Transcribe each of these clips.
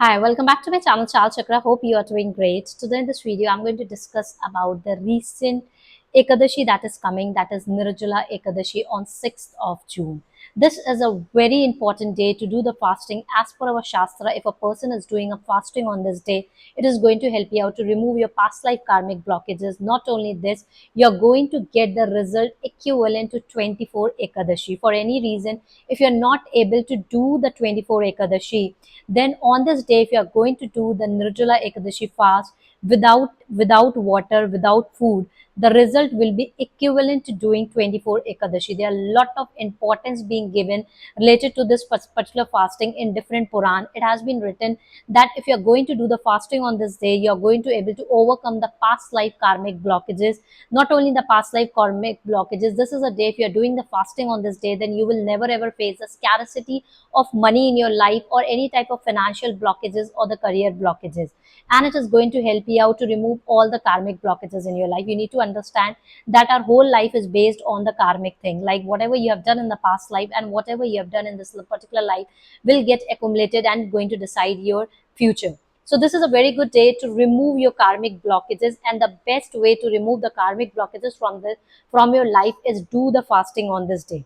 Hi, welcome back to my channel, Chal Chakra. Hope you are doing great. Today in this video, I'm going to discuss about the recent Ekadashi that is coming, that is Nirjala Ekadashi on 6th of June. This is a very important day to do the fasting. As per our Shastra, if a person is doing a fasting on this day, it is going to help you out to remove your past life karmic blockages. Not only this, you're going to get the result equivalent to 24 Ekadashi. For any reason, if you're not able to do the 24 Ekadashi, then on this day, if you are going to do the Nirjala Ekadashi fast without water, without food, the result will be equivalent to doing 24 Ekadashi. There are a lot of importance being given related to this particular fasting in different Puran. It has been written that if you are going to do the fasting on this day, you are going to able to overcome the past life karmic blockages. Not only the past life karmic blockages, this is a day, if you are doing the fasting on this day, then you will never ever face the scarcity of money in your life or any type of financial blockages or the career blockages. And it is going to help you out to remove all the karmic blockages in your life. You need to understand that our whole life is based on the karmic thing. Like whatever you have done in the past life and whatever you have done in this particular life will get accumulated and going to decide your future. So this is a very good day to remove your karmic blockages, and the best way to remove the karmic blockages from your life is do the fasting on this day.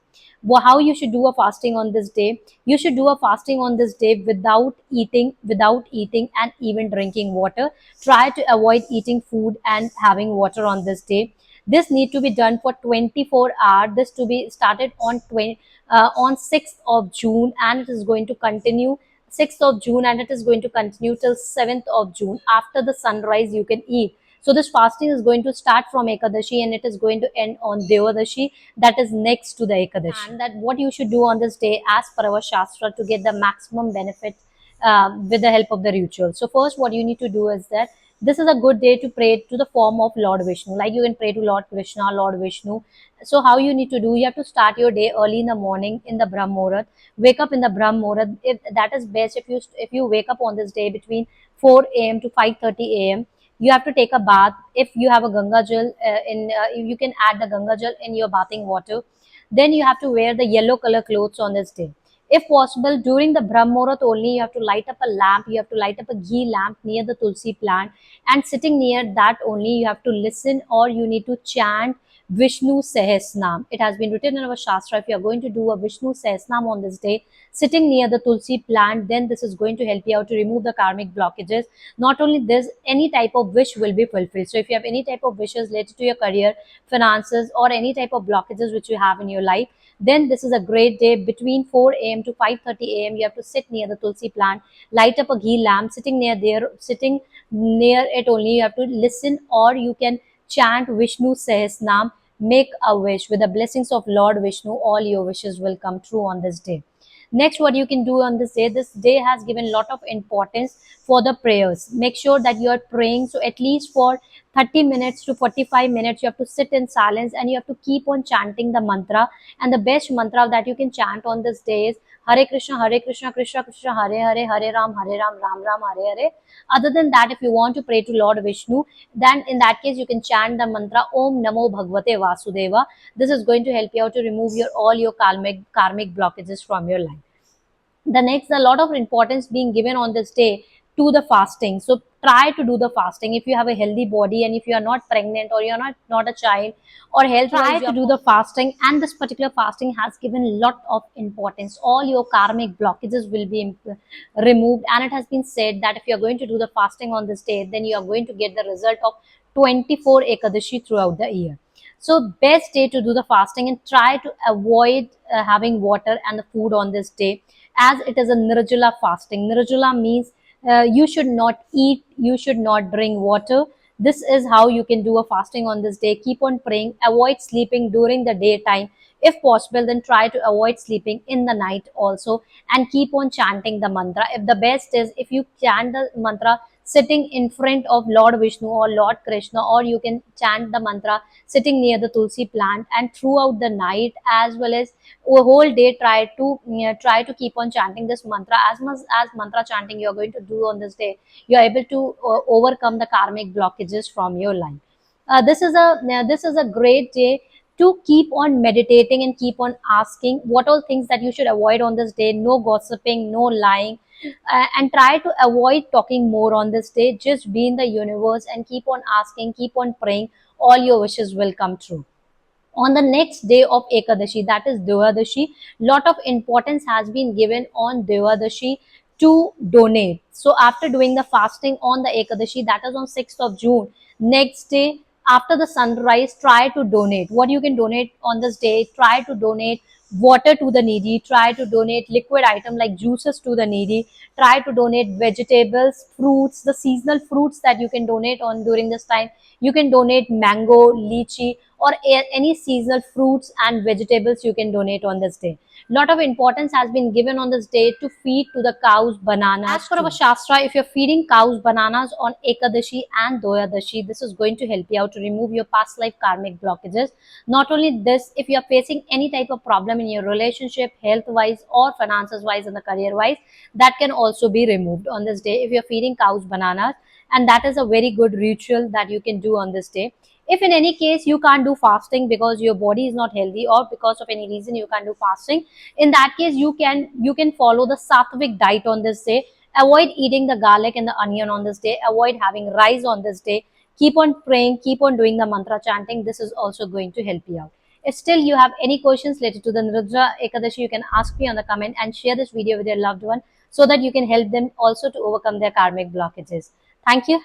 How you should do a fasting on this day? You should do a fasting on this day without eating and even drinking water. Try to avoid eating food and having water on this day. This need to be done for 24 hours. This to be started on 6th of June, and it is going to continue 6th of June, and it is going to continue till 7th of June. After the sunrise, you can eat. So this fasting is going to start from Ekadashi and it is going to end on Devadashi, that is next to the Ekadashi. And that what you should do on this day as per our Shastra to get the maximum benefit with the help of the ritual. So first what you need to do is that this is a good day to pray to the form of Lord Vishnu. Like you can pray to Lord Krishna, Lord Vishnu. So how you need to do, you have to start your day early in the morning in the Brahm Muhurat. Wake up in the Brahm Muhurat. If that is best, if you wake up on this day between 4 a.m. to 5:30 a.m., you have to take a bath. If you have a Ganga Jal you can add the Ganga Jal in your bathing water. Then you have to wear the yellow color clothes on this day. If possible, during the Brahm Muhurat only, you have to light up a lamp. You have to light up a ghee lamp near the Tulsi plant, and sitting near that only, you have to listen or you need to chant Vishnu Sahasnam. It has been written in our Shastra, if you are going to do a Vishnu Sahasnam on this day, sitting near the Tulsi plant, then this is going to help you out to remove the karmic blockages. Not only this, any type of wish will be fulfilled. So if you have any type of wishes related to your career, finances, or any type of blockages which you have in your life, then this is a great day. Between 4 a.m. to 5:30 a.m., you have to sit near the Tulsi plant, light up a ghee lamp, sitting near it only, you have to listen or you can chant Vishnu Sahasnam, make a wish. With the blessings of Lord Vishnu, all your wishes will come true on this day. Next, what you can do on this day has given a lot of importance for the prayers. Make sure that you are praying. So at least for 30 minutes to 45 minutes, you have to sit in silence and you have to keep on chanting the mantra. And the best mantra that you can chant on this day is Hare Krishna, Krishna Krishna, Hare Hare, Hare Ram, Ram Ram, Hare Hare. Other than that, if you want to pray to Lord Vishnu, then in that case, you can chant the mantra Om Namo Bhagavate Vasudeva. This is going to help you out to remove all your karmic blockages from your life. The next, a lot of importance being given on this day to the fasting. So try to do the fasting if you have a healthy body, and if you are not pregnant or you're not a child, or health, try to do the fasting. And this particular fasting has given a lot of importance. All your karmic blockages will be removed, and it has been said that if you're going to do the fasting on this day, then you are going to get the result of 24 ekadashi throughout the year. So best day to do the fasting, and try to avoid having water and the food on this day, as it is a Nirjala fasting. Nirjala means you should not eat, you should not drink water. This is how you can do a fasting on this day. Keep on praying, avoid sleeping during the daytime. If possible, then try to avoid sleeping in the night also, and keep on chanting the mantra. If the best is if you chant the mantra sitting in front of Lord Vishnu or Lord Krishna, or you can chant the mantra sitting near the Tulsi plant, and throughout the night as well as a whole day, try to keep on chanting this mantra. As much as mantra chanting you are going to do on this day, you are able to overcome the karmic blockages from your life. This is a great day to keep on meditating and keep on asking what all things that you should avoid on this day. No gossiping, no lying, And try to avoid talking more on this day. Just be in the universe and keep on asking, keep on praying, all your wishes will come true. On the next day of Ekadashi, that is Devadashi, lot of importance has been given on Devadashi to donate. So after doing the fasting on the Ekadashi, that is on 6th of June, next day after the sunrise, try to donate. What you can donate on this day, try to donate water to the needy, try to donate liquid item like juices to the needy, try to donate vegetables, fruits, the seasonal fruits that you can donate on during this time. You can donate mango, lychee, or any seasonal fruits and vegetables you can donate on this day. Lot of importance has been given on this day to feed to the cows bananas. As per our Shastra, if you're feeding cows bananas on Ekadashi and Doyadashi, this is going to help you out to remove your past life karmic blockages. Not only this, if you're facing any type of problem in your relationship, health wise or finances wise and the career wise, that can also be removed on this day if you're feeding cows bananas. And that is a very good ritual that you can do on this day. If in any case you can't do fasting because your body is not healthy or because of any reason you can't do fasting, in that case you can follow the sattvic diet on this day. Avoid eating the garlic and the onion on this day. Avoid having rice on this day. Keep on praying, keep on doing the mantra chanting. This is also going to help you out. If still you have any questions related to the Nirjala Ekadashi, you can ask me on the comment and share this video with your loved one so that you can help them also to overcome their karmic blockages. Thank you.